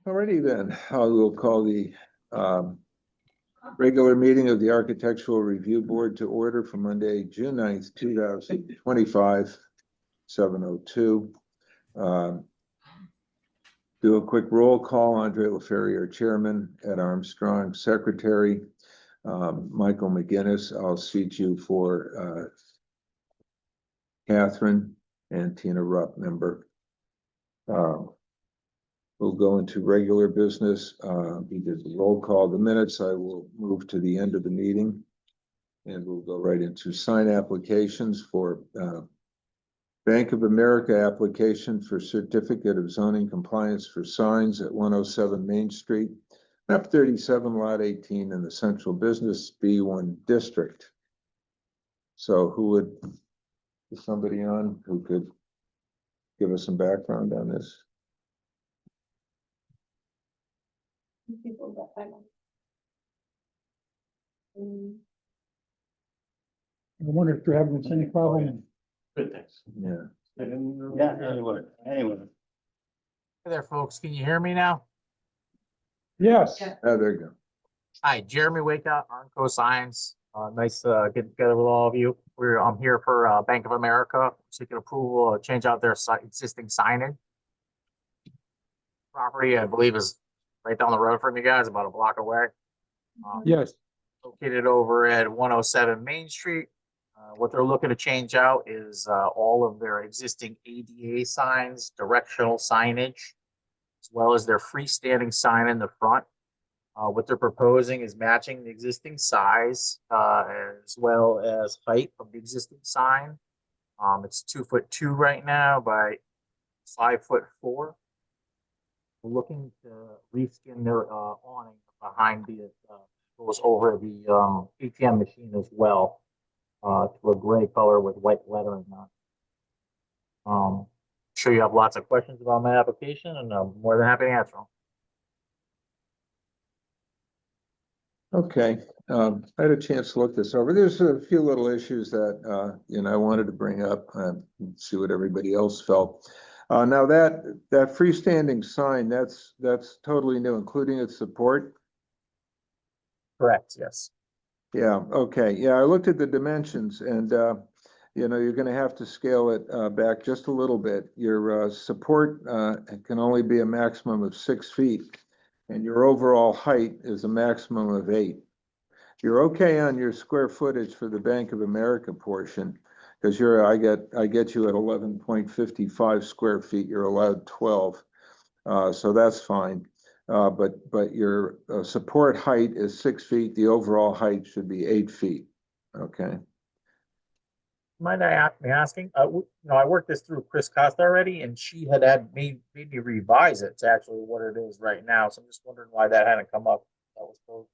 Alrighty then, I will call the regular meeting of the Architectural Review Board to order for Monday, June 9th, 2025, 7:02. Do a quick roll call. Andre LaFerriere, Chairman, Ed Armstrong, Secretary, Michael McGinnis. I'll seat you for Catherine and Tina Rupp, member. We'll go into regular business. We did the roll call. The minutes I will move to the end of the meeting. And we'll go right into sign applications for Bank of America application for certificate of zoning compliance for signs at 107 Main Street, map 37, lot 18 in the Central Business B1 District. So who would, is somebody on who could give us some background on this? People that I wonder if you're having any problem. Good, thanks. Yeah. Yeah, anyway. Hey there, folks. Can you hear me now? Yes. Yeah. Oh, there you go. Hi, Jeremy Wake Armco Signs. Nice to get together with all of you. I'm here for Bank of America, seeking approval to change out their existing signage. Property, I believe, is right down the road from you guys, about a block away. Yes. Located over at 107 Main Street. What they're looking to change out is all of their existing ADA signs, directional signage, as well as their freestanding sign in the front. What they're proposing is matching the existing size as well as height of the existing sign. It's 2'2" right now by 5'4". We're looking to reskin their awning behind the goes over the ATM machine as well to a gray color with white lettering on. Sure you have lots of questions about my application, and I'm more than happy to answer them. Okay, I had a chance to look this over. There's a few little issues that I wanted to bring up and see what everybody else felt. Now that freestanding sign, that's totally new, including its support. Correct, yes. Yeah, okay. Yeah, I looked at the dimensions and you're going to have to scale it back just a little bit. Your support can only be a maximum of 6 feet, and your overall height is a maximum of 8. You're okay on your square footage for the Bank of America portion, because I get you at 11.55 square feet. You're allowed 12, so that's fine. But your support height is 6 feet. The overall height should be 8 feet. Okay. Mind I be asking? I worked this through Chris Costa already, and she had made me revise it to actually what it is right now. So I'm just wondering why that hadn't come up. That was cool.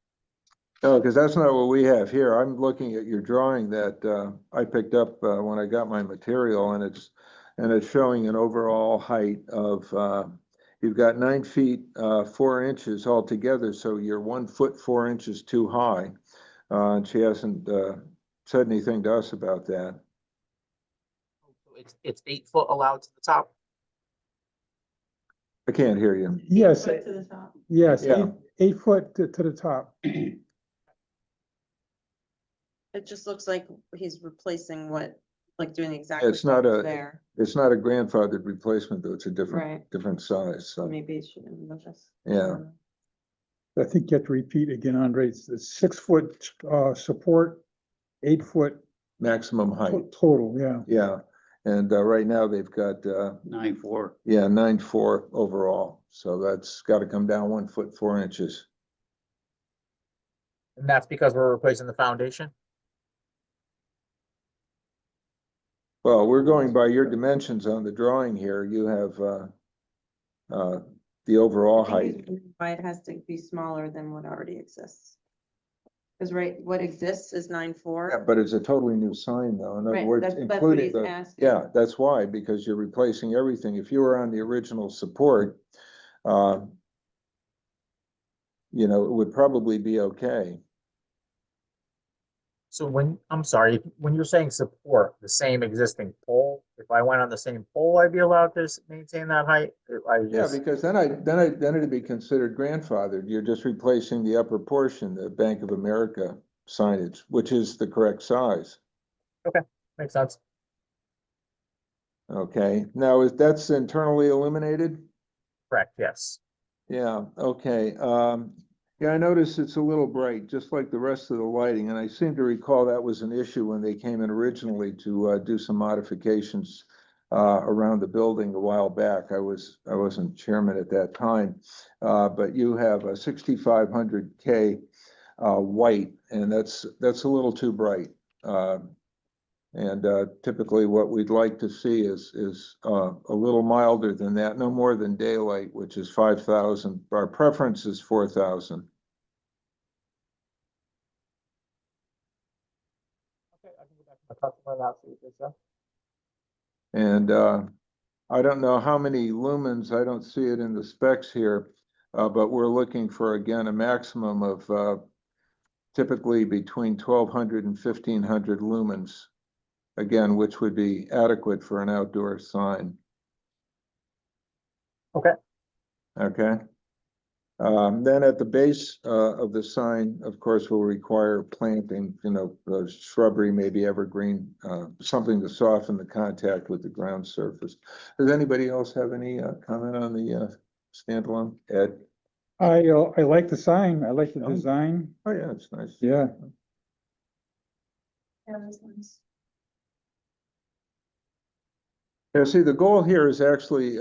No, because that's not what we have here. I'm looking at your drawing that I picked up when I got my material, and it's showing an overall height of you've got 9 feet 4 inches altogether, so you're 1 foot 4 inches too high. And she hasn't said anything to us about that. It's 8 foot allowed to the top. I can't hear you. Yes. to the top. Yes. Yeah. 8 foot to the top. It just looks like he's replacing doing the exact. It's not there. It's not a grandfathered replacement, though. It's a Right. different size. So So maybe it shouldn't notice. yeah. I think you have to repeat again, Andre. It's 6 foot support, 8 foot Maximum height. total. Yeah. Yeah. And right now they've got 9'4". yeah, 9'4" overall. So that's got to come down 1 foot 4 inches. And that's because we're replacing the foundation. Well, we're going by your dimensions on the drawing here. You have the overall height. Why it has to be smaller than what already exists. Because what exists is 9'4". Yeah, but it's a totally new sign, though. In other Right, words, that's what including he's the asking. yeah, that's why, because you're replacing everything. If you were on the original support, it would probably be okay. So I'm sorry, when you're saying support the same existing pole, if I went on the same pole, I'd be allowed to maintain that height? Yeah, because then it'd be considered grandfathered. You're just replacing the upper portion, the Bank of America signage, which is the correct size. Makes sense. Okay, now that's internally illuminated? Correct, yes. Yeah, okay. Yeah, I noticed it's a little bright, just like the rest of the lighting, and I seem to recall that was an issue when they came in originally to do some modifications around the building a while back. I wasn't chairman at that time, but you have a 6500K white, and that's a little too bright. And typically what we'd like to see is a little milder than that, no more than daylight, which is 5,000. Our preference is 4,000. Okay, I can go back to my customer now, see what they say. And I don't know how many lumens, I don't see it in the specs here, but we're looking for, again, a maximum of typically between 1,200 and 1,500 lumens. Again, which would be adequate for an outdoor sign. Okay. Okay. Then at the base of the sign, of course, will require planting, shrubbery, maybe evergreen, something to soften the contact with the ground surface. Does anybody else have any comment on the standalone? Ed? I like the sign, I like the design, Oh, yeah, it's nice. yeah. Yeah, that's nice. Yeah, see, the goal here is actually,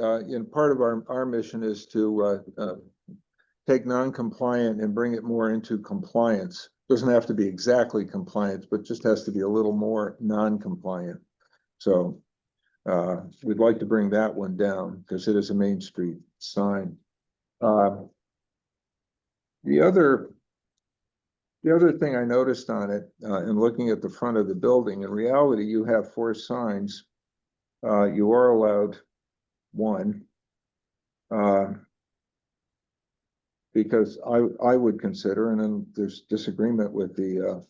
part of our mission is to take non-compliant and bring it more into compliance. Doesn't have to be exactly compliant, but just has to be a little more non-compliant. So we'd like to bring that one down because it is a Main Street sign. The other thing I noticed on it, in looking at the front of the building, in reality, you have 4 signs. You are allowed 1. Because I would consider, and then there's disagreement with the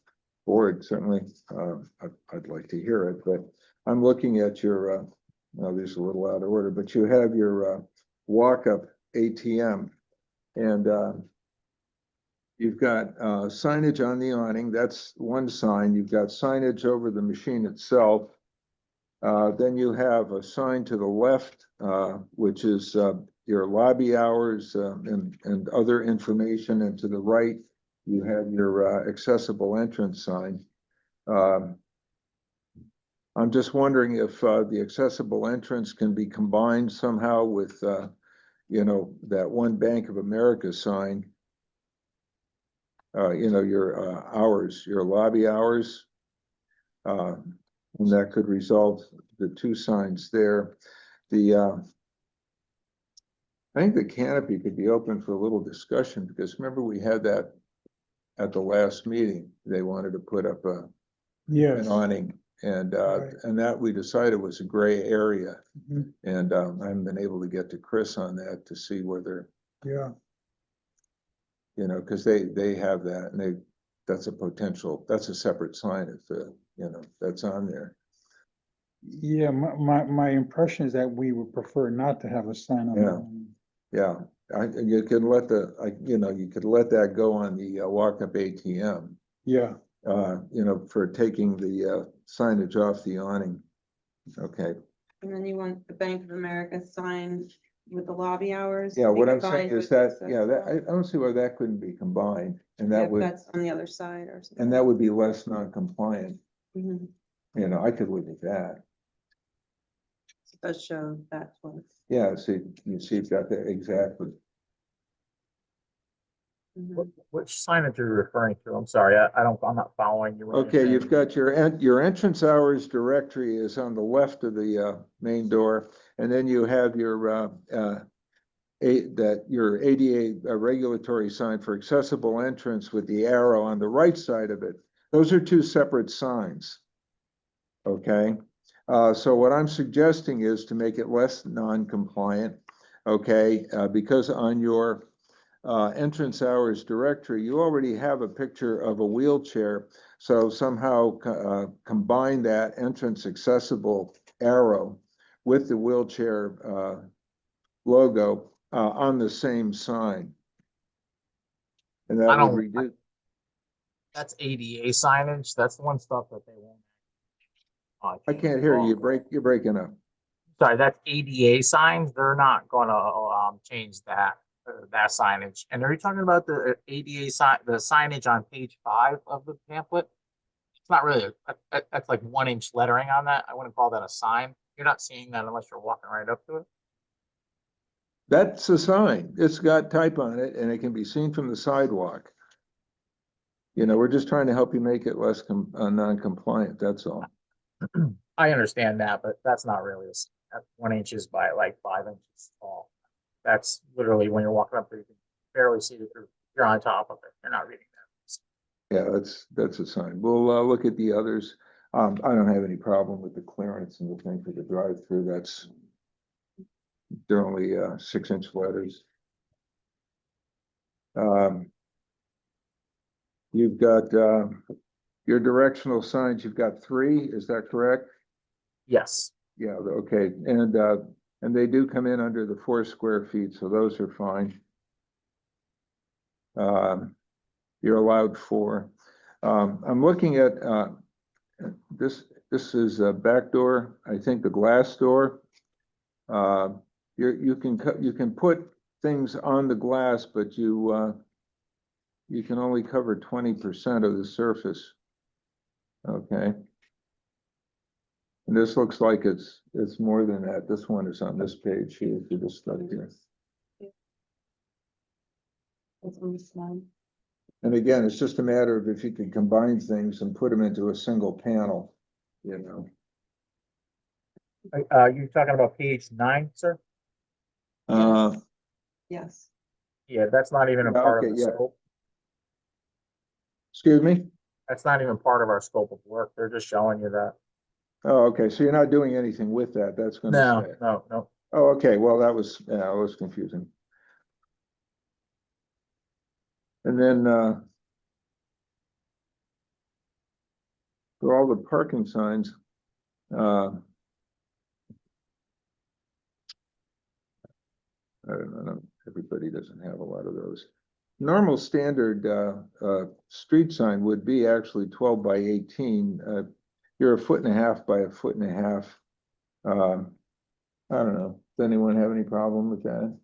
board, certainly, I'd like to hear it, but I'm looking at your, well, these are a little out of order, but you have your walk-up ATM, and you've got signage on the awning, that's one sign. You've got signage over the machine itself. Then you have a sign to the left, which is your lobby hours and other information. And to the right, you have your accessible entrance sign. I'm just wondering if the accessible entrance can be combined somehow with, that one Bank of America sign. Your hours, your lobby hours. And that could resolve the 2 signs there. I think the canopy could be open for a little discussion, because remember we had that at the last meeting. They wanted to put up Yes. an awning, and Right. and that we decided was a gray area. Mhm. And I haven't been able to get to Chris on that to see whether, Yeah, because they have that, and that's a separate sign if that's on there. yeah, my impression is that we would prefer not to have a sign on Yeah. that. Yeah, you could let you could let that go on the walk-up ATM, Yeah, for taking the signage off the awning. Okay, And then you want the Bank of America sign with the lobby hours? yeah, to be what I'm saying combined is with that, yeah, accessible? I don't see why that couldn't be combined, and Yeah, that if would, that's on the other side or something. and that would be less non-compliant. Mhm. I could live with that. It does show that one. Yeah, see, you've got that, exactly. Mhm. Which signage are you referring to? I'm sorry, I'm not following you. when you're Okay, you've saying- got your entrance hours directory is on the left of the main door, and then you have your your ADA regulatory sign for accessible entrance with the arrow on the right side of it. Those are 2 separate signs. Okay, so what I'm suggesting is to make it less non-compliant. Okay, because on your entrance hours directory, you already have a picture of a wheelchair. So somehow combine that entrance accessible arrow with the wheelchair logo on the same sign. And I that would don't- reduce. That's ADA signage. That's the one stuff that they won't. I can't hear you. You're breaking up. Sorry, that's ADA signs. They're not gonna change that signage. And are you talking about the ADA sign, the signage on page 5 of the pamphlet? It's not really, that's like 1-inch lettering on that. I wouldn't call that a sign. You're not seeing that unless you're walking right up to it. That's a sign. It's got type on it and it can be seen from the sidewalk. You know, we're just trying to help you make it less non-compliant, that's all. I understand that, but that's not really that's 1 inches by like 5 inches tall. That's literally when you're walking up there, you can barely see it through. You're on top of it. You're not reading that. Yeah, that's a sign. We'll look at the others. I don't have any problem with the clearance and the thing for the drive-through. They're only 6-inch letters. You've got your directional signs, you've got 3, is that correct? Yes. Yeah, okay, and they do come in under the 4 square feet, so those are fine. You're allowed 4. I'm looking at this is a back door, I think the glass door. You can put things on the glass, but you can only cover 20% of the surface. Okay. And this looks like it's more than that. This one is on this page here, if you just look here. That's on the slide. And again, it's just a matter of if you can combine things and put them into a single panel, you know. You're talking about page 9, sir? Yes. Yeah, that's not even a Yeah, part okay, of the yeah. scope. Excuse me? That's not even part of our scope of work. They're just showing you that. Oh, okay, so you're not doing anything with that, that's gonna No, stay. no. Oh, okay, well, that was confusing. And then, for all the parking signs, I don't know, everybody doesn't have a lot of those. Normal standard, street sign would be actually 12 by 18. You're 1.5 by 1.5 feet. I don't know, does anyone have any problem with that?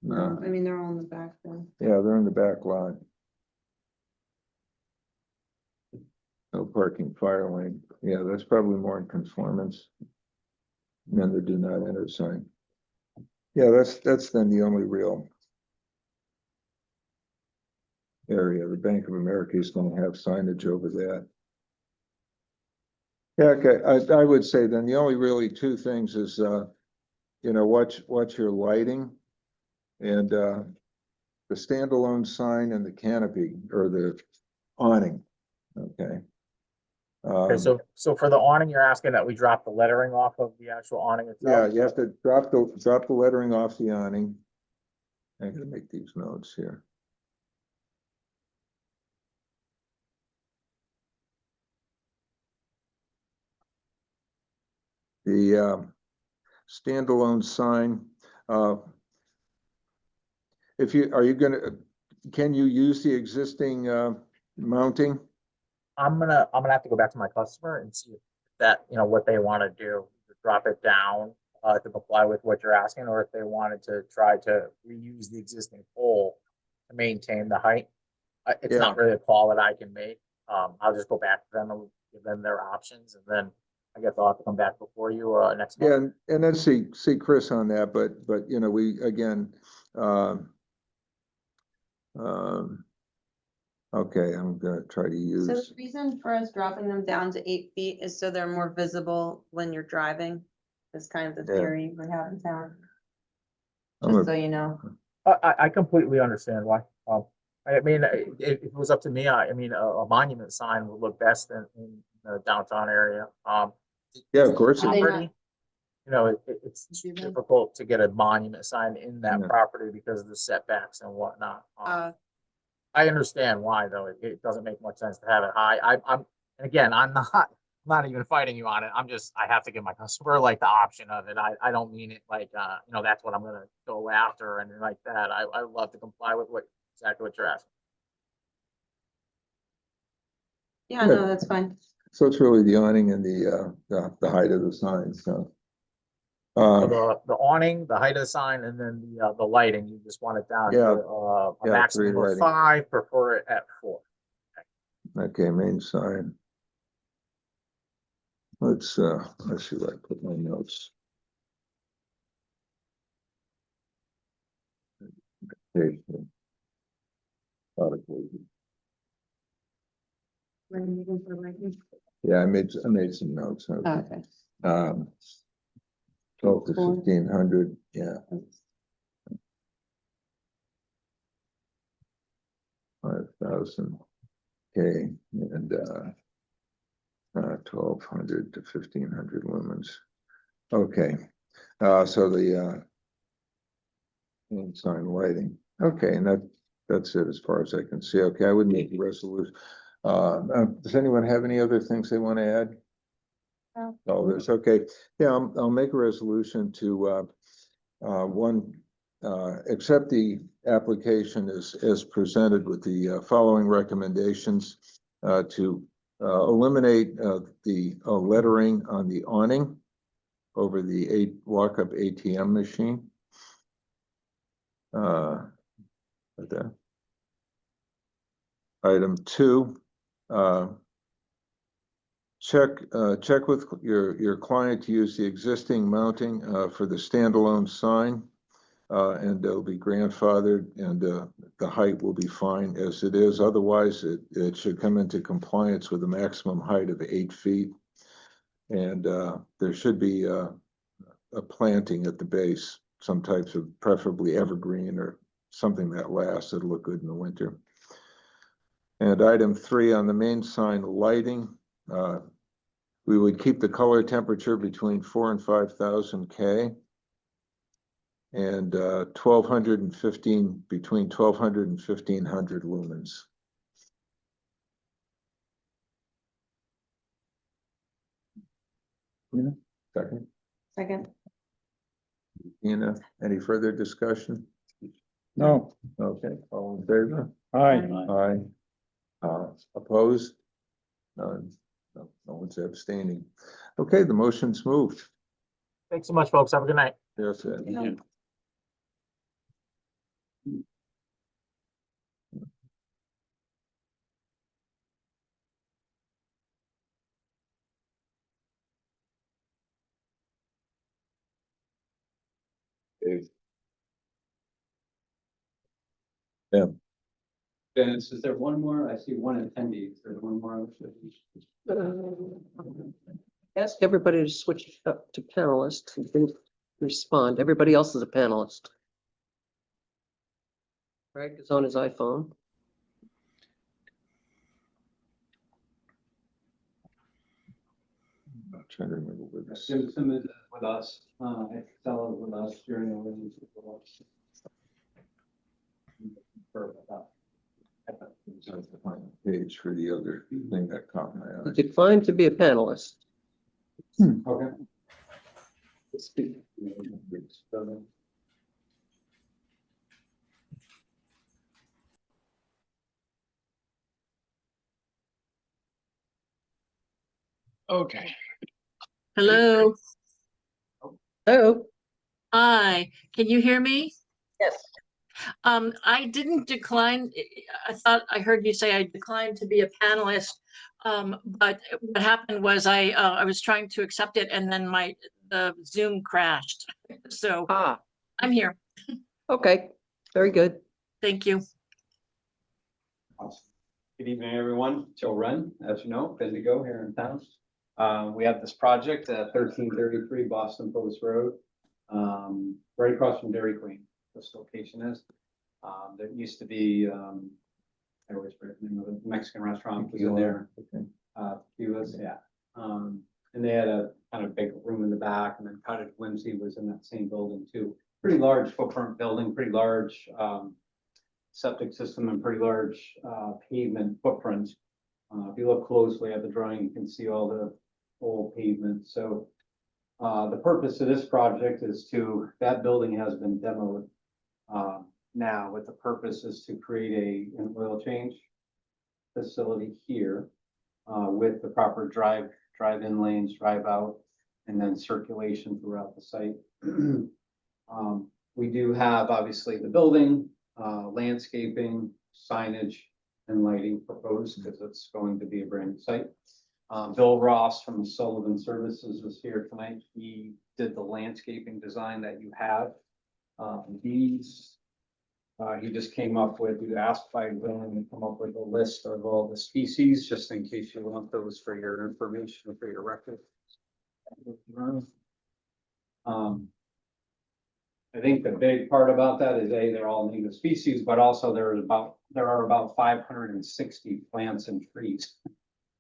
No, No, I mean, they're all in the back though. yeah, they're in the back lot. No parking fire lane, yeah, that's probably more in conformance than the do not enter sign. Yeah, that's then the only real area. The Bank of America is gonna have signage over that. Yeah, okay, I would say then the only really 2 things is, you know, watch your lighting and, the standalone sign and the canopy or the awning, okay? Okay, so for the awning, you're asking that we drop the lettering off of the actual awning Yeah, itself? you have to drop the lettering off the awning. I'm gonna make these notes here. The standalone sign, can you use the existing mounting? I'm gonna have to go back to my customer and see if that, what they want to do, drop it down to comply with what you're asking, or if they wanted to try to reuse the existing pole to maintain the height. It's not really a call that I can make. I'll just go back to them and give them their options, and then I guess I'll have to come back before you next month. Yeah, and then see Chris on that, but you know, we again, okay, I'm gonna try to So the use, reason for us dropping them down to 8 feet is so they're more visible when you're driving. That's kind of the Yeah. theory we have in town, I'm just a- so you know. I completely understand why. I mean, if it was up to me, I mean, a monument sign would look best in the downtown area. Yeah, of course. Are they not- Property, you know, it's Mhm. difficult to get a monument sign in that Yeah. property because of the setbacks and whatnot. I understand why, though. It doesn't make much sense to have it high. And again, I'm not even fighting you on it. I have to give my customer like the option of it. I don't mean it like, you know, that's what I'm gonna go after and like that. I love to comply with exactly what you're asking. Yeah, no, that's fine. So it's really the awning and the height of the sign, so. So the awning, the height of the sign, and then the lighting, you just want it down to Yeah. a Yeah, maximum three of lighting. 5, prefer it at 4. Okay, main sign. Let's see where I put my notes. Okay. Yeah, I made some notes. Okay. Okay. 12 to Four. 1500, yeah, 5,000. Okay, and 1200 to 1500 lumens. Okay, so the sign lighting. Okay, and that's it as far as I can see. Okay, I would make the resolution. Does anyone have any other things they want to add? No. Oh, there's, okay. Yeah, I'll make a resolution to accept the application as presented with the following recommendations to eliminate the lettering on the awning over the walk-up ATM machine. Like that. Item 2, check with your client to use the existing mounting for the standalone sign. And it'll be grandfathered, and the height will be fine as it is. Otherwise, it should come into compliance with a maximum height of 8 feet. And there should be a planting at the base, some types of preferably evergreen or something that lasts. It'll look good in the winter. And item 3 on the main sign, lighting. We would keep the color temperature between 4 and 5,000 K. And 1215, between 1200 and 1500 lumens. Yeah, second. Second. Ina, any further discussion? No, Okay, all in favor? aye. Aye. Opposed? None. No one's abstaining. Okay, the motion's moved. Thanks so much, folks. Have a good night. Yes, Yeah. Yeah. Dennis, is there one more? I see one attendee. Is there one more? Ask everybody to switch up to panelist and then respond. Everybody else is a panelist. Greg is on his iPhone. I'm trying to remember where this. Jim Simmons is with us, Excel is with us, during the release with us. Page for the other thing that caught my He eye. declined to be a panelist. Okay. Okay. Hello, Oh, hi, can you hear me? yes. I didn't decline, I thought I heard you say I declined to be a panelist. But what happened was I was trying to accept it and then the Zoom crashed. So Ah, I'm here. okay. Very good. Thank you. Good evening, everyone. Joe Wren, as you know, Bendigo here in town. We have this project at 1333 Boston Post Road, right across from Dairy Queen. This location is. There used to be, I always forget the name of the Mexican restaurant was in there. Cuba's, yeah. And they had a kind of big room in the back, and then Cottage Whimsy was in that same building too. Pretty large footprint building, pretty large septic system and pretty large pavement footprint. If you look closely at the drawing, you can see all the old pavement. So the purpose of this project is that building has been demoed now, with the purpose is to create an oil change facility here with the proper drive-in lanes, drive out, and then circulation throughout the site. We do have obviously the building, landscaping, signage, and lighting proposed because it's going to be a brand new site. Bill Ross from Sullivan Services is here tonight. He did the landscaping design that you have. He just came up with, you asked by Will to come up with a list of all the species, just in case you want those for your information, for your record. I think the big part about that is they're all native species, but also there are about 560 plants and trees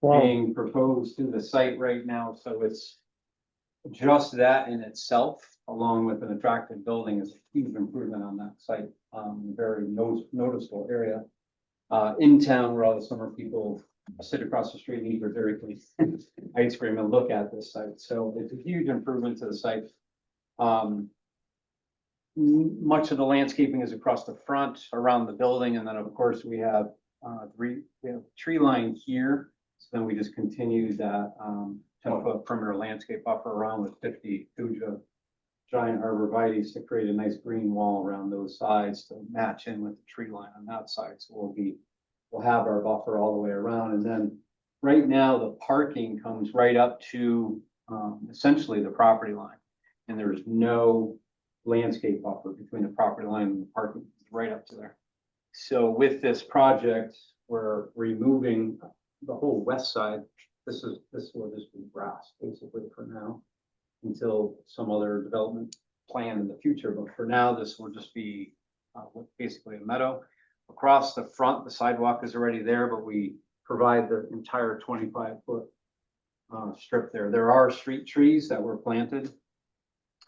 Wow, being proposed to the site right now. So it's just that in itself, along with an attractive building, is a huge improvement on that site. Very noticeable area in town where all the summer people sit across the street and eat their Dairy Queen ice cream and look at this site. So it's a huge improvement to the site. Much of the landscaping is across the front around the building, and then of course we have tree line here. So then we just continue that 10-foot perimeter landscape buffer around with 50 thuja giant arborvitaes to create a nice green wall around those sides to match in with the tree line on that side. So we'll have our buffer all the way around, and then right now the parking comes right up to essentially the property line, and there's no landscape buffer between the property line and the parking, right up to there. So with this project, we're removing the whole west side. This will just be grass basically for now, until some other development plan in the future. But for now, this will just be basically a meadow. Across the front, the sidewalk is already there, but we provide the entire 25-foot strip there. There are street trees that were planted.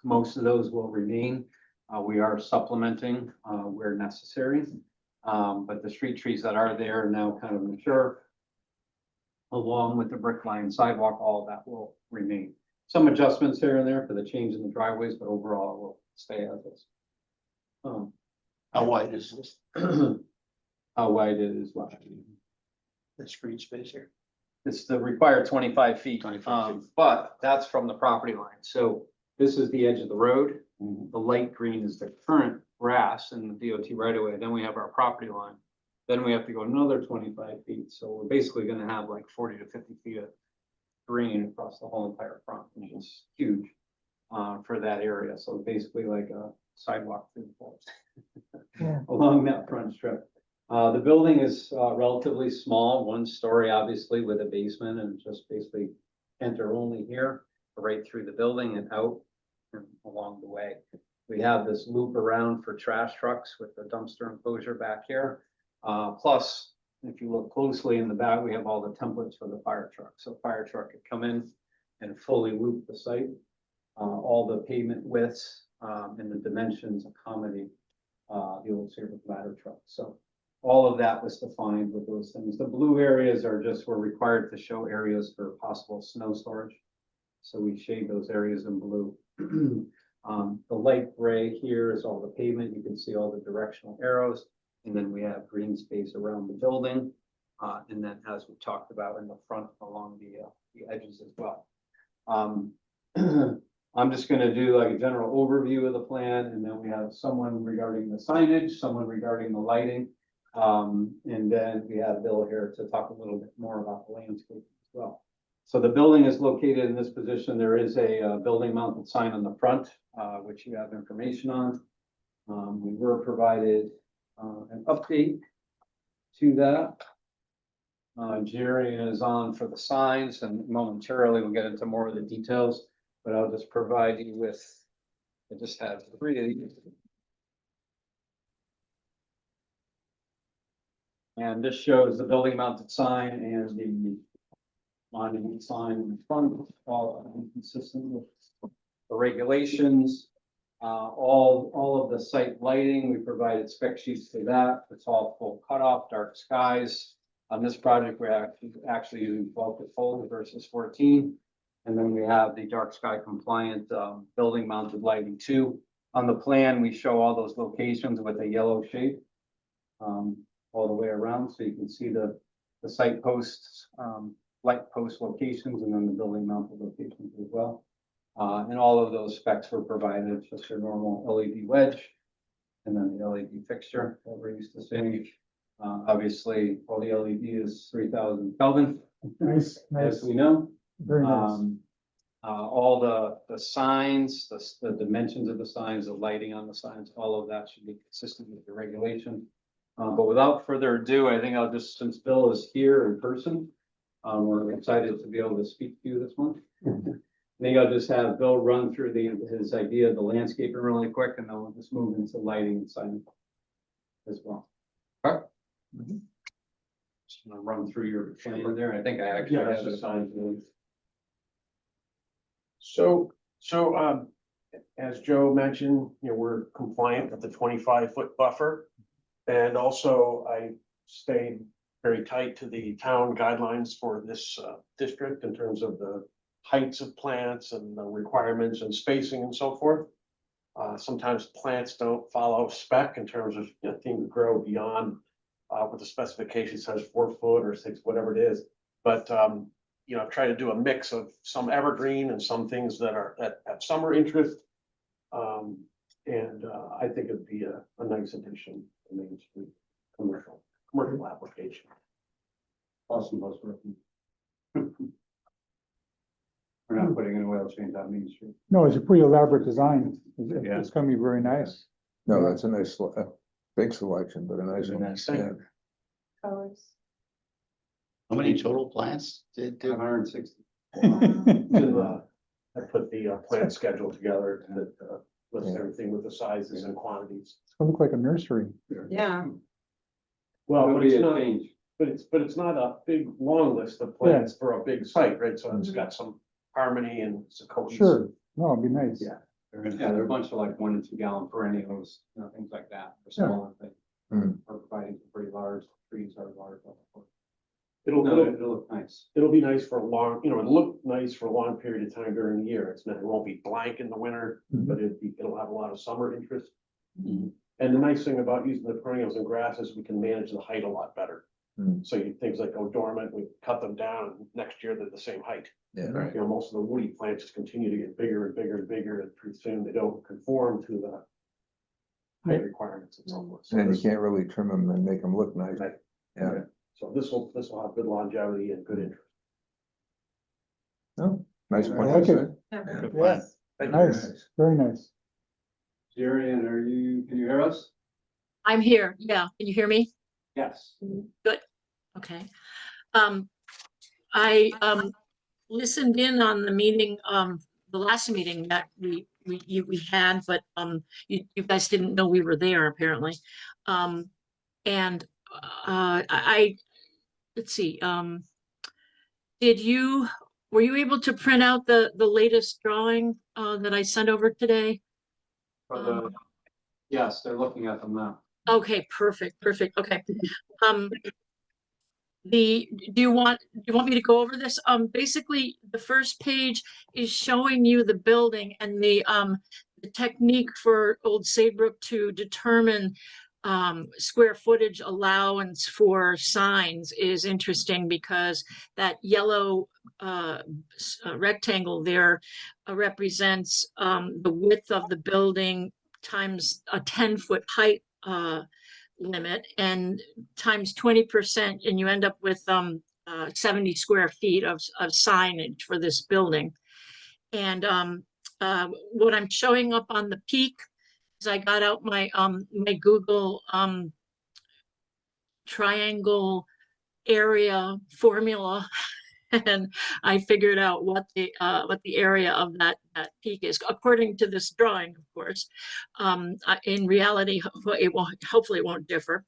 Most of those will remain. We are supplementing where necessary. But the street trees that are there are now kind of mature, along with the brick line sidewalk, all of that will remain. Some adjustments here and there for the change in the driveways, but overall it will stay as is. How wide is this, How wide it is left. the street space here? It's the required 25 feet. 25 feet. But that's from the property line. So this is the edge of the road. The light green is the current grass in the DOT right away. Then we have our property line. Then we have to go another 25 feet. So we're basically going to have like 40 to 50 feet of green across the whole entire front, which is huge for that area. So basically like a sidewalk through the forest along that front strip. The building is relatively small, one story, obviously, with a basement, and just basically enter only here, right through the building and out and along the way. We have this loop around for trash trucks with the dumpster enclosure back here. Plus, if you look closely in the back, we have all the templates for the fire truck. So fire truck could come in and fully loop the site. All the pavement widths and the dimensions accommodate the old Saybrook ladder truck. So all of that was defined with those things. The blue areas are just, we're required to show areas for possible snow storage. So we shade those areas in blue. The light gray here is all the pavement. You can see all the directional arrows. And then we have green space around the building. And then as we talked about in the front along the edges as well. I'm just going to do like a general overview of the plan, and then we have someone regarding the signage, someone regarding the lighting. And then we have Bill here to talk a little bit more about the landscape as well. So the building is located in this position. There is a building mounted sign on the front, which you have information on. We were provided an update to that. Jerry is on for the signs, and momentarily we'll get into more of the details, but I'll just provide you with, I just have 3 of these. And this shows the building mounted sign and the monument sign in front, all consistent with the regulations. All of the site lighting, we provided spec sheets for that. It's all full cutoff, dark skies. On this project, we're actually using 12 foot versus 14. And then we have the dark sky compliant building mounted lighting too. On the plan, we show all those locations with a yellow shape all the way around, so you can see the site posts, light post locations, and then the building mounted locations as well. And all of those specs were provided. It's just a normal LED wedge, and then the LED fixture that we're used to seeing. Obviously, all the LED is 3000 Kelvin, Nice, as nice, we know. very nice. All the signs, the dimensions of the signs, the lighting on the signs, all of that should be consistent with the regulation. But without further ado, I think I'll just, since Bill is here in person, we're excited to be able to speak to you this month. I think I'll just have Bill run through his idea of the landscaping really quick, and then we'll just move into lighting and signage as well. Okay. Just gonna run through your plan there. I think I actually Yeah, have that's it signed. So, as Joe mentioned, we're compliant with the 25-foot buffer. And also I stayed very tight to the town guidelines for this district in terms of the heights of plants and the requirements and spacing and so forth. Sometimes plants don't follow spec in terms of things grow beyond what the specification says, 4 foot or 6, whatever it is. But I've tried to do a mix of some evergreen and some things that have summer interest. I think it'd be a nice addition to Main Street commercial application. Awesome, boss. We're not putting an oil change on Main Street. No, it's a pretty elaborate design. Yeah. It's gonna be very nice. No, that's a nice, big selection, but a nice one. Nice. Yeah. Colors. How many total plants did? 160. I put the plant schedule together that lists everything with the sizes and quantities. It's gonna look like a nursery. Yeah, Well, It'll but be it's a not, change. but it's not a big, long list of plants for a big site, right? So it's got some harmony and it's a cohesive. Sure, no, it'd be nice. Yeah. Yeah, there are a bunch of like 1 and 2 gallon perennials, things like that, for smaller things. Mm. We're providing some pretty large trees are large. It'll It'll look nice. be nice for a long, it'll look nice for a long period of time during the year. It won't be blank in the winter, Mhm. but it'll have a lot of summer interest. Mhm. And the nice thing about using the perennials and grasses, we can manage the height a lot better. Mm. So things like go dormant, we cut them down, and next year they're the same height. Yeah. Right. Most of the woody plants just continue to get bigger and bigger and bigger, and pretty soon they don't conform to the height requirements and so forth. So And you this- can't really trim them and make them look nice. Right. Yeah. So this will have good longevity and good interest. Oh, nice I point. like it. yeah. Good plan. Nice, very nice. Jerry, and can you hear us? I'm here. Yeah. Can you hear me? Yes. Okay. I listened in on the meeting, the last meeting that we had, but you guys didn't know we were there apparently. And let's see, were you able to print out the latest drawing that I sent over today? Yes, they're looking at them now. Okay, perfect. Okay. Do you want me to go over this? Basically, the first page is showing you the building and the technique for Old Saybrook to determine square footage allowance for signs is interesting because that yellow rectangle there represents the width of the building times a 10-foot height limit and times 20%, and you end up with 70 square feet of signage for this building. And what I'm showing up on the peak is I got out my my Google triangle area formula and I figured out what the area of that peak is according to this drawing, of course. In reality, hopefully it won't differ.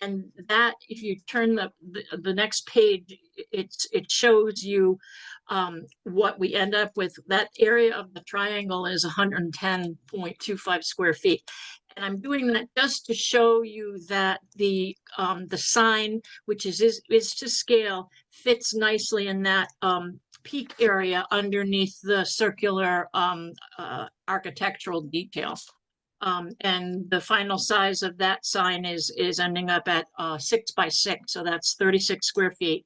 And that, if you turn the next page, it shows you what we end up with. That area of the triangle is 110.25 square feet. And I'm doing that just to show you that the sign, which is to scale, fits nicely in that peak area underneath the circular architectural detail. And the final size of that sign is ending up at 6 by 6, so that's 36 square feet.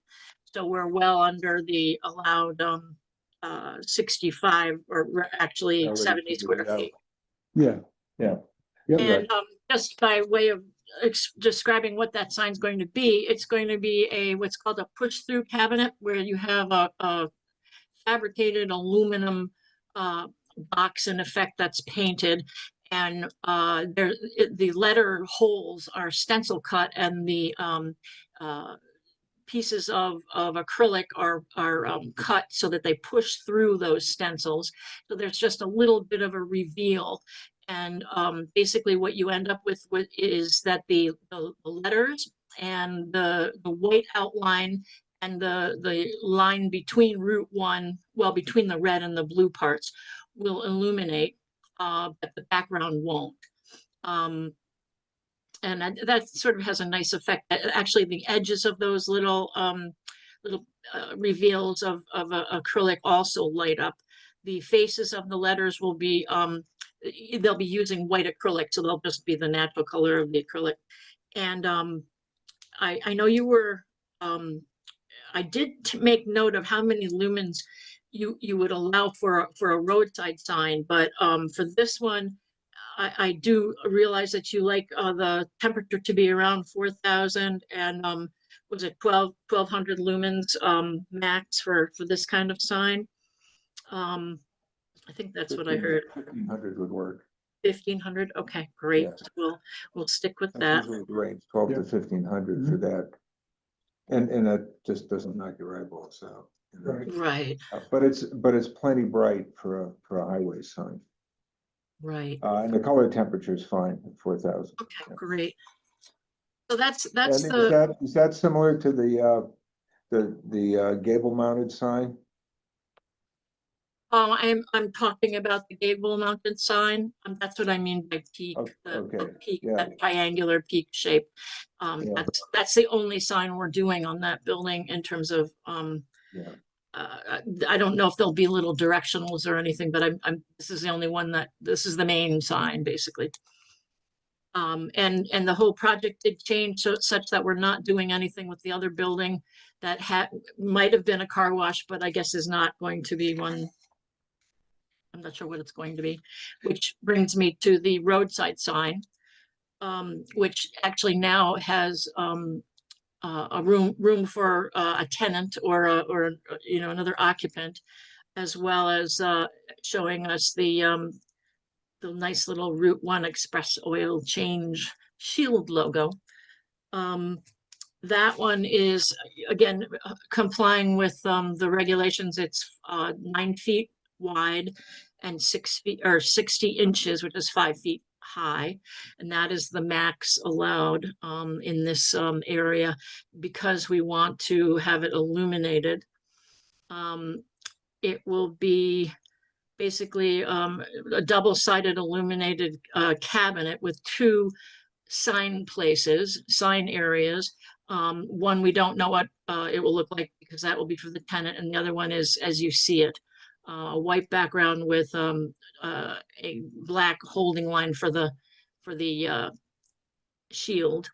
So we're well under the allowed 65, or actually Already 70 figured square it out. feet. Yeah. Yeah. Yep. And just by way of describing what that sign's going to be, it's going to be a what's called a push-through cabinet, where you have a fabricated aluminum box in effect that's painted, and the letter holes are stencil cut, and the pieces of acrylic are cut so that they push through those stencils. So there's just a little bit of a reveal. And basically what you end up with is that the letters and the white outline and the line between Route 1, well, between the red and the blue parts, will illuminate, but the background won't. And that sort of has a nice effect. Actually, the edges of those little reveals of acrylic also light up. The faces of the letters will be, they'll be using white acrylic, so they'll just be the natural color of the acrylic. And I know you were, I did make note of how many lumens you would allow for a roadside sign, but for this one, I do realize that you like the temperature to be around 4,000, and was it 1,200 lumens max for this kind of sign? I think that's what I heard. 1,500 would work. 1,500. Okay, great. Yeah. We'll stick with That's that. usually the range, 12 to Yeah. 1,500 for that. And that just doesn't knock your eyeballs out. You know? Right. Right, But it's plenty bright for a highway sign. right. And the color temperature is fine at 4,000. Okay, great. So that's And the. is that similar to the gable mounted sign? Oh, I'm talking about the gable mounted sign. That's what I mean by peak, the Okay, peak, yeah. that triangular peak shape. Yeah. That's the only sign we're doing on that building in terms of, Yeah. I don't know if there'll be little directionals or anything, but this is the only one this is the main sign, basically. And the whole project did change such that we're not doing anything with the other building that might have been a car wash, but I guess is not going to be one. I'm not sure what it's going to be, which brings me to the roadside sign, which actually now has a room for a tenant or another occupant, as well as showing us the nice little Route 1 Express Oil Change shield logo. That one is, again, complying with the regulations. It's 9 feet wide and 6 feet or 60 inches, which is 5 feet high. And that is the max allowed in this area, because we want to have it illuminated. It will be basically a double-sided illuminated cabinet with 2 sign areas. One, we don't know what it will look like, because that will be for the tenant, and the other one is as you see it, a white background with a black holding line for the shield.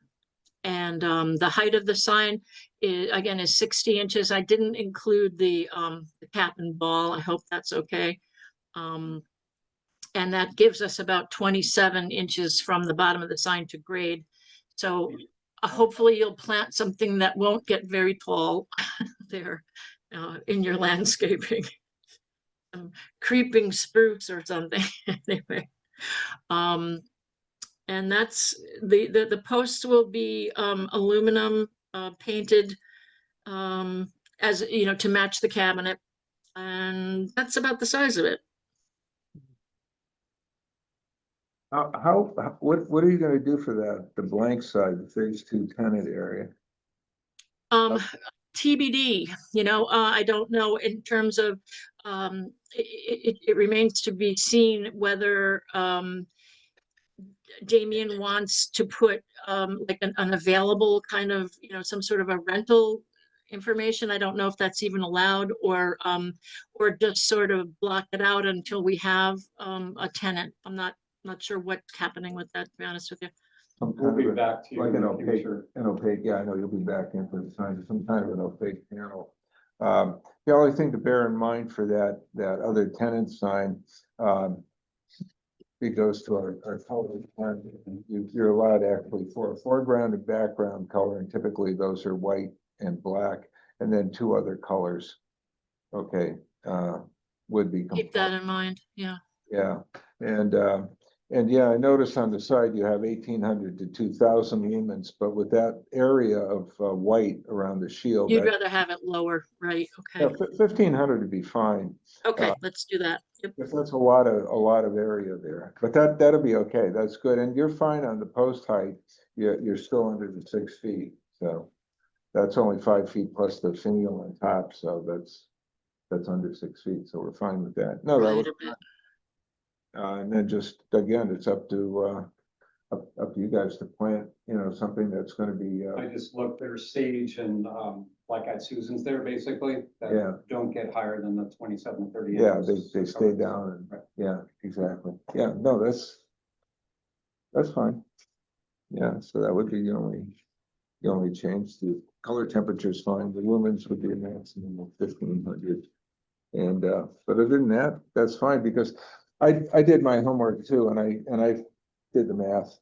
And the height of the sign is 60 inches. I didn't include the cap and ball. I hope that's okay. And that gives us about 27 inches from the bottom of the sign to grade. So hopefully you'll plant something that won't get very tall there in your landscaping. Some creeping spruce or something. Anyway, and that's the posts will be aluminum painted as to match the cabinet, and that's about the size of it. what are you gonna do for that, the blank side, the phase two tenant area? Um, TBD, I don't know in terms of, it remains to be seen whether, Damien wants to put, like an available kind of, some sort of a rental information. I don't know if that's even allowed or just sort of block it out until we have, a tenant. I'm not sure what's happening with that, to be honest with you. Some We'll kind be of a- back to you. Like in an the opaque, future. yeah, I know you'll be back in for the sign, some kind of an opaque panel. The only thing to bear in mind for that other tenant sign, it goes to our color. You're allowed actually for a foreground and background color, and typically those are white and black, and then two other colors. Okay, would be. Keep that in mind, yeah. Yeah, and yeah, I noticed on the side you have 1,800 to 2,000 lumens, but with that area of white around the shield, You'd that rather have it lower, right? yeah, Okay, 1,500 would be fine. okay, let's do that. Yep. Because that's a lot of area there, but that'll be okay. That's good, and you're fine on the post height. You're still under the 6 feet, so that's only 5 feet plus the finial on top, so that's under 6 feet, so we're fine with that. No, that Right, was. a bit. And then just, again, it's up to you guys to plant, something that's gonna be, I just looked, there's sage and, like at Susan's there, basically, Yeah. that don't get higher than the 27-30 yeah, inches. they stay down and, Right. yeah, exactly. Yeah, no, that's fine. Yeah, so that would be the only change. The color temperature is fine. The lumens would be a maximum of 1,500. And, but other than that, that's fine because I did my homework too, and I did the math.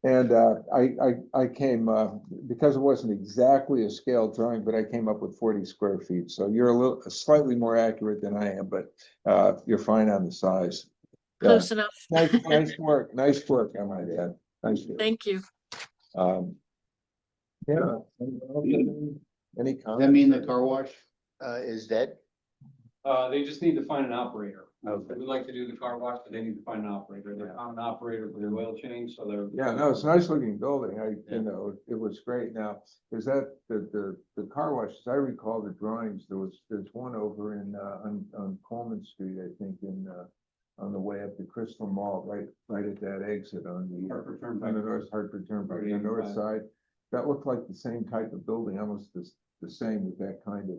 And I came, because it wasn't exactly a scale drawing, but I came up with 40 square feet. So you're slightly more accurate than I am, but you're fine on the size. Yeah. Close enough. Nice work, I might add. Nice work. Thank you. Yeah. Any Does comments? that mean the car wash, is dead? They just need to find an operator. Okay. We'd like to do the car wash, but they need to find an operator. They found an operator for the oil change, so they're. Yeah, no, it's a nice looking building. Yeah. It was great. Now, is that the car wash, as I recall the drawings, there's one over in, on Coleman Street, I think, on the way up to Crystal Mall, right at that exit on the Hartford Turnpike. on the North Hartford Turnpike, on the north side. That looked like the same type of building, almost the same with that kind of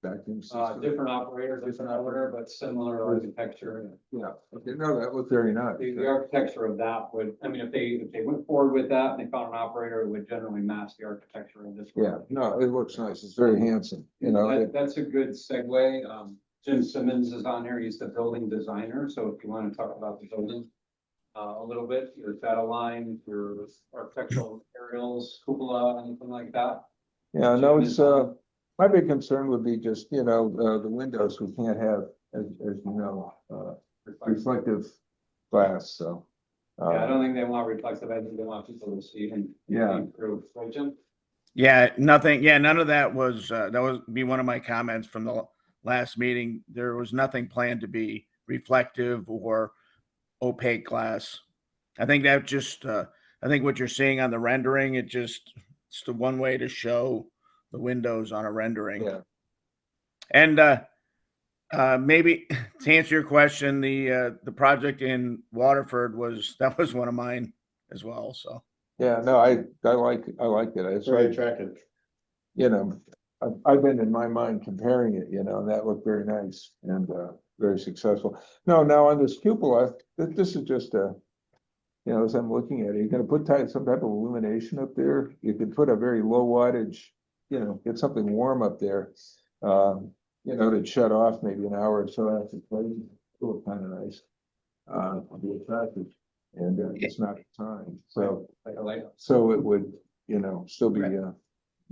vacuum system. Different operators, different operator, but similar architecture. Yeah, okay, no, that looked very nice. The architecture of that would, I mean, if they went forward with that and they found an operator, it would generally match the architecture of this. Yeah, no, it looks nice. It's very handsome, That's a good segue. Jim Simmons is on here. He's the building designer. So if you want to talk about the building a little bit, your data line, your architectural aerials, cupola, anything like that. Yeah, no, it's, my big concern would be just, the windows, we can't have, as you know, reflective glass, so. Yeah, I don't think they want reflective. I think they want people to see and. Yeah. Improve, right, Jim? Yeah, nothing. Yeah, none of that was, that was be one of my comments from the last meeting. There was nothing planned to be reflective or opaque glass. I think that just, I think what you're seeing on the rendering, it's the one way to show the windows on a rendering. Yeah. And maybe to answer your question, the project in Waterford was one of mine as well. So Yeah, no, I like it. It's Very right, attractive. I've been in my mind comparing it, and that looked very nice and very successful. No, now on this cupola, this is just as I'm looking at it, you're gonna put some type of illumination up there. You could put a very low wattage, get something warm up there. To shut off maybe an hour or so after closing. It look kind of nice. Be attractive, and it's not time, so. Like a light. So it would, still be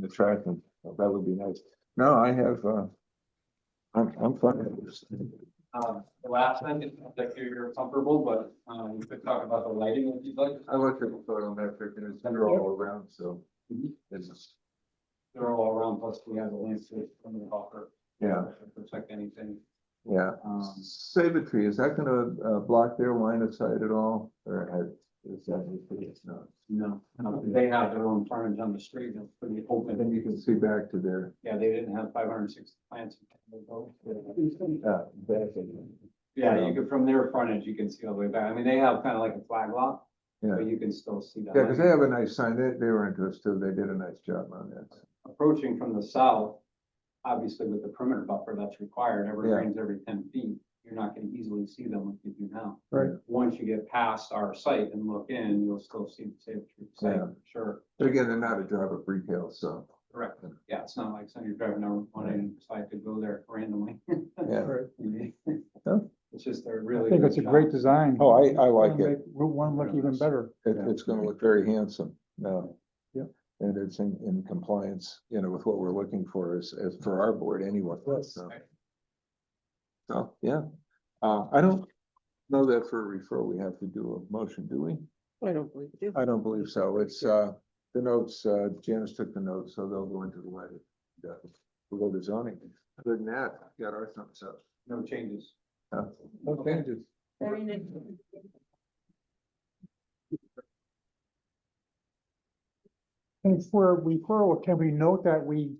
attractive. So that would be nice. No, I have, I'm fine with this. The last thing, if you're comfortable, but we could talk about the lighting if you'd like. I looked at the photometric and it's all around, so it's, They're all around, plus we have the landscape from the buffer. yeah. to Protect anything. Yeah, save a tree, is that gonna block their line of sight at all, or is that? No. No, they have their own frontage on the street, it's pretty And open. then you can see back to their. Yeah, they didn't have 560 plants. Yeah, Yeah, you could, from their frontage, you can see all the way back. I mean, they have kind of like a flag lot, yeah, but you can still see that. yeah, because they have a nice sign, they were interested too, they did a nice job on that. Approaching from the south, obviously with the perimeter buffer that's required, evergreens every 10 feet, you're not gonna easily see them like you do now. Right. Once you get past our site and look in, you'll still see the Saybrook site, Yeah. for sure. But again, they're not a drive-up retail, so, Correct. Yeah, it's not like some you're driving over one and decide to go there randomly. yeah. It's just a I really. think good it's a job. great design. Oh, I like It'll it. make Route 1 look even better. It's gonna look very handsome, no. Yep. And it's in compliance, with what we're looking for as for our board anyway, so. So, yeah, I don't know that for a referral, we have to do a motion, do we? I don't believe you. I don't believe so, it's, the notes, Janice took the notes, so they'll go into the letter. We'll go to zoning, other than that, got our thumbs up. No changes. No changes. Very nice. And for referral, can we note that we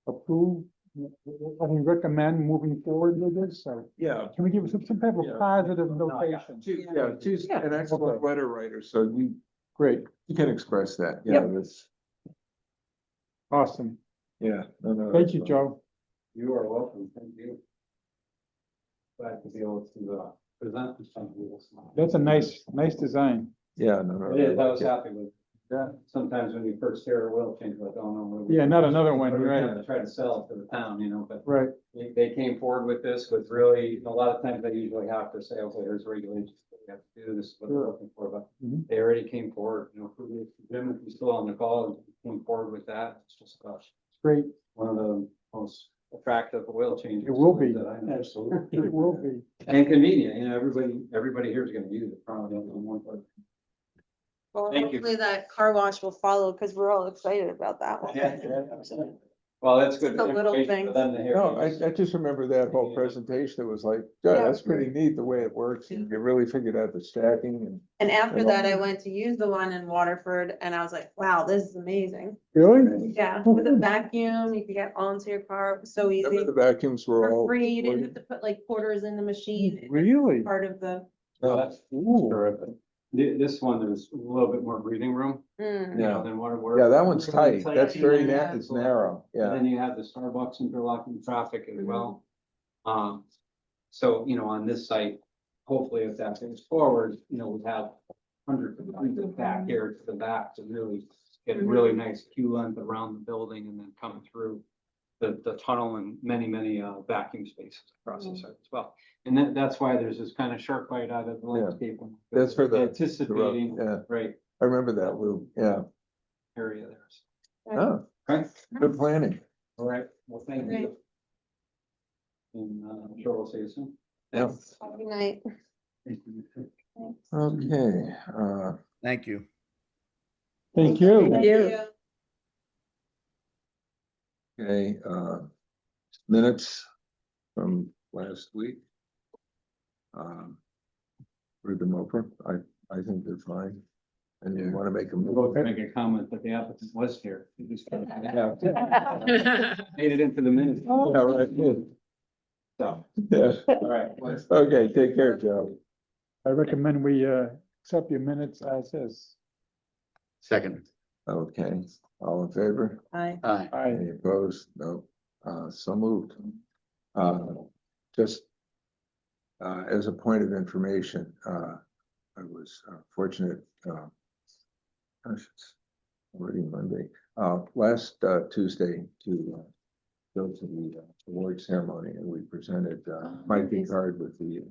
approve, I mean, recommend moving forward with this? Or Yeah. can we give some type of Yeah. positive notation? Yeah, she's an excellent letter writer, so Great, you can express that, Yep. that's, awesome. yeah. No, Thank that's you, fine. Joe. You are welcome. Thank you. Glad to be able to, present this on you. That's a nice design. Yeah, no. It is, I was like it. happy with it. Yeah. Sometimes when you first hear a wheel change, like, oh no. what are we Yeah, doing? not another one, What are we right. gonna Try to sell it to the town, but Right. they came forward with this with really, a lot of times they usually have to say, okay, here's regulations that we have to do, this is what they're Sure. looking for, but Mhm. they already came forward, Jim, if he's still on the call, came forward with that. It's just, Great, one of the most attractive oil changes. It will be. that I know. Absolutely. it will be. And convenient, everybody here is gonna use it probably on one part. Well, Thank you. hopefully that car wash will follow, because we're all excited about that one. Well, that's good. Just the little information for things. them to hear. No, I just remember that whole presentation, it was like, yeah, Yeah, that's it was pretty neat, the way it works, and you really figured out the stacking and. And after And that, I went to use the one in Waterford, and I was like, wow, this is amazing. Really? Yeah, with a vacuum, you could get onto your car, it was so easy. Remember the vacuums were For all. free, you didn't have to put like quarters in the machine. It was Really? Part of the, Oh, that's Ooh. terrific. This one, there's a little bit more breathing room, Yeah. than Waterford. Yeah, that one's Really tight, that's very and narrow, it's narrow, And yeah, then you have the Starbucks interlocking traffic as Mhm. well. So, on this site, hopefully if that goes forward, we have hundreds of back here to the back to really get a really nice queue length around the building and then come through the tunnel and many vacuum spaces across the site as well. And that's why there's this kind of shark bite out of the Yeah. landscape. That's for the road, Anticipating, yeah, right, I remember that loop, yeah, area there. oh, Okay, good planning. all right, well, thank Great. you. And I'm sure we'll see you soon. Yeah. good night. Okay, Thank you. Thank you. Thank you. okay, minutes from last week. Read them over, I think they're fine, and you wanna make them. We'll both make a comment that the applicant was here. He just Yeah. made it into the minutes. Yeah, right, yeah. So, Yeah. all right. Okay, take care, Joe. I recommend we, accept your minutes as is. Second. Okay, all in favor? Bye. Aye. Any opposed? No, so moved. Just as a point of information, I was fortunate, gosh, it's already Monday, last Tuesday to go to the award ceremony, and we presented Mike Picard with the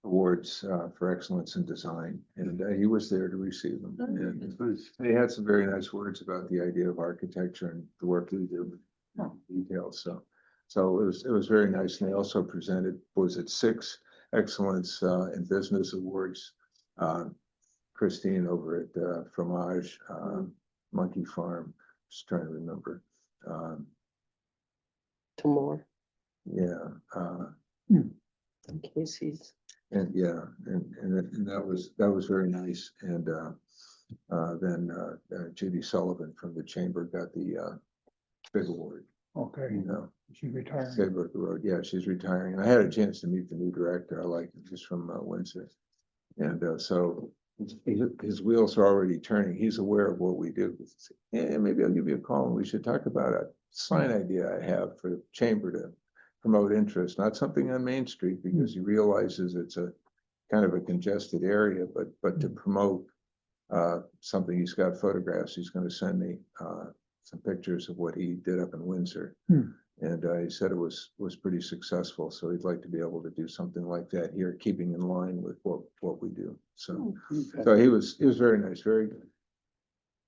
awards for excellence in design, and he was there to receive them. And he had some very nice words about the idea of architecture and the work we do, details. So it was very nice. And they also presented, was it 6 excellence in business awards? Christine over at Fromage, Monkey Farm, just trying to remember. Tomorrow. Yeah, In case he's, And yeah, and that was very nice. And then Judy Sullivan from the chamber got the big award, Okay, you know. she's retiring. Saybrook Road, yeah, she's retiring, and I had a chance to meet the new director, I like him, he's from Windsor. And so his wheels are already turning, he's aware of what we do. Yeah, maybe I'll give you a call and we should talk about a sign idea I have for the chamber to promote interest, not something on Main Street, because he realizes it's a kind of a congested area, but to promote something, he's got photographs, he's gonna send me some pictures of what he did up in Windsor. And he said it was pretty successful, so he'd like to be able to do something like that here, keeping in line with what we do. So, so he was very nice, very good.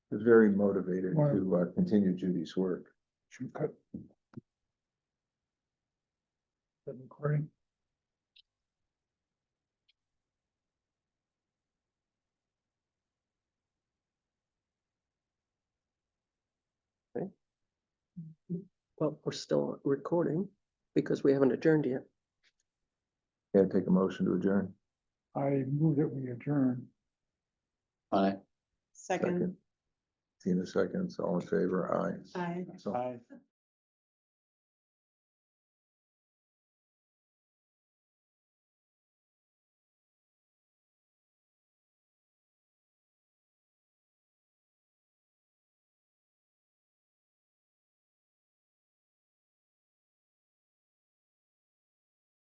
He was very motivated to continue Judy's work. Should cut. That recording. well, we're still recording because we haven't adjourned yet. Yeah, take a motion to adjourn. I move that we adjourn. Aye. Second, Tina seconds, all in favor, aye. I. So- Aye.